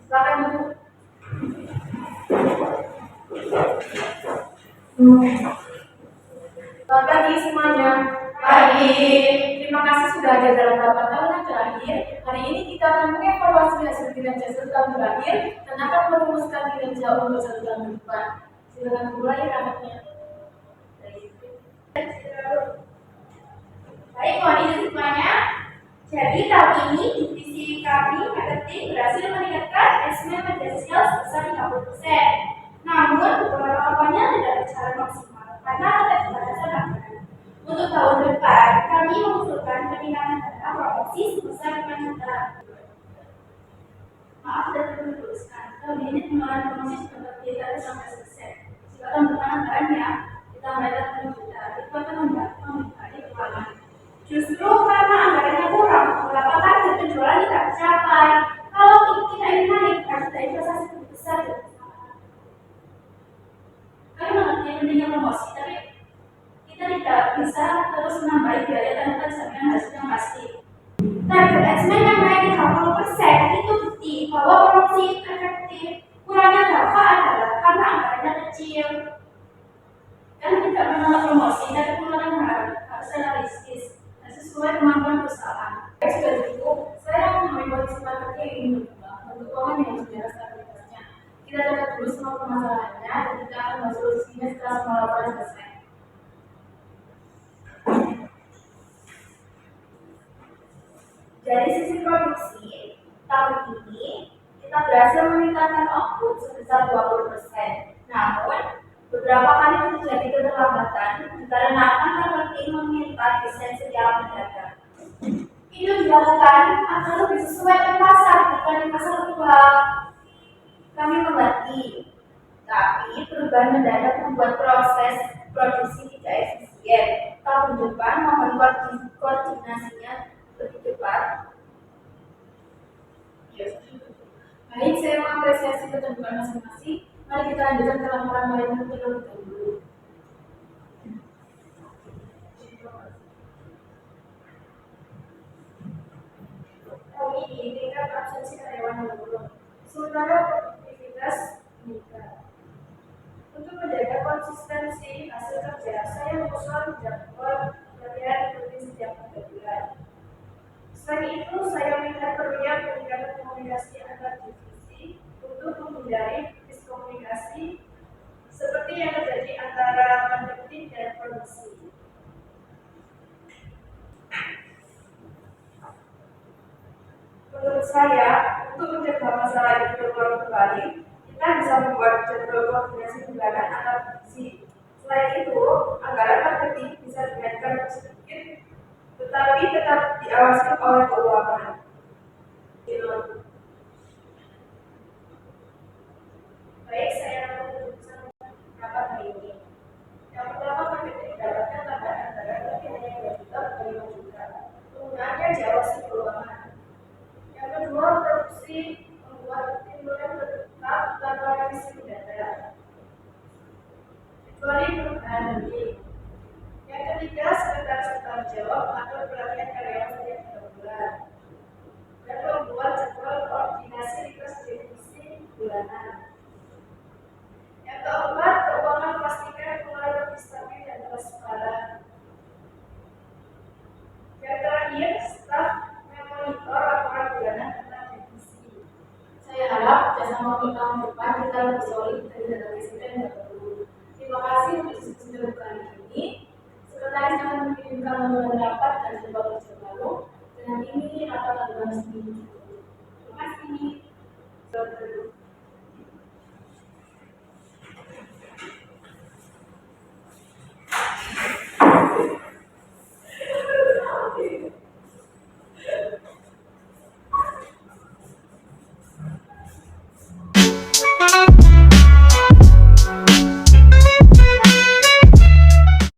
Silakan Selamat pagi semuanya. Pagi. Terima kasih sudah hadir dalam rapat tahunan terakhir. Hari ini kita akan mengevaluasi hasil kinerja satu tahun terakhir dan akan merumuskan kinerja untuk satu tahun ke depan. Silakan mulai rapatnya. Baik, mohon izin semuanya. Jadi tahun ini divisi kami marketing berhasil meningkatkan engagement media sosial sebesar 30%. Namun beberapa kampanye tidak berjalan maksimal karena keterbatasan anggaran. Untuk tahun depan, kami mengusulkan peningkatan dana promosi sebesar 5 juta. Maaf dan perlu diluruskan. Tahun ini pengeluaran promosi sudah terdiri dari sampai selesai. Jika tahun depan anggarannya ditambahkan 5 juta, itu akan membantu mengurangi keuangan. Justru karena anggarannya kurang, beberapa target penjualan tidak tercapai. Kalau kita ingin naik, harus ada investasi lebih besar. Kami mengerti pentingnya promosi, tapi kita tidak bisa terus menambah biaya tanpa jaminan hasil yang pasti. Target engagement yang naik 30% itu bukti bahwa promosi itu efektif. Kurangnya dampak adalah karena anggarannya kecil. Kami tidak menolak promosi, tapi pengeluaran harus realistis dan sesuai kemampuan perusahaan. Sudah cukup, saya mengambil kesempatan ini untuk keuangan yang sudah stabilitasnya. Kita catat dulu semua permasalahannya dan kita akan bahas solusinya setelah semua laporan selesai. Dari sisi produksi, tahun ini kita berhasil meningkatkan output sebesar 20%. Namun, beberapa kali terjadi keterlambatan dikarenakan marketing meminta desain secara mendadak. Ini dilakukan agar lebih sesuai dengan pasar, bukan di pasar aktual. Kami mengerti, tapi perubahan mendadak membuat proses produksi tidak efisien. Tahun depan mohon koordinasinya lebih cepat. Baik, saya mengapresiasi keterbukaan masing-masing. Mari kita lanjutkan ke laporan lain terlebih dahulu. Kami ini tingkat absensi karyawan menurun, sementara produktivitas meningkat. Untuk menjaga konsistensi hasil kerja, saya mengusulkan jadwal latihan rutin setiap 3 bulan. Selain itu, saya melihat perlunya peningkatan komunikasi antar divisi untuk menghindari miskomunikasi seperti yang terjadi antara marketing dan produksi. Menurut saya, untuk mencegah masalah ini berulang kembali, kita bisa membuat jadwal koordinasi bulanan antar divisi. Selain itu, anggaran marketing bisa dinaikkan sedikit, tetapi tetap diawasi oleh keuangan. Baik, saya akan memutuskan rapat hari ini. Yang pertama, marketing mendapatkan tambahan anggaran tapi hanya 2 juta atau 5 juta. Penggunaannya diawasi keuangan. Yang kedua, produksi membuat tim yang tetap tanpa revisi mendadak, kecuali perubahan penting. Yang ketiga, sekretaris bertanggung jawab atau pelatihan karyawan setiap 3 bulan dan membuat jadwal koordinasi lintas divisi bulanan. Yang keempat, keuangan pastikan pengelolaan lebih stabil dan transparan. Yang terakhir, staf memonitor laporan bulanan antar divisi. Saya harap kerjasama untuk tahun depan kita lebih solid dari data presiden dan data dulu. Terima kasih untuk diskusi terbuka hari ini. Sekretaris akan mengirimkan laporan rapat dan jadwal kerja baru. Dengan ini rapat akan berlangsung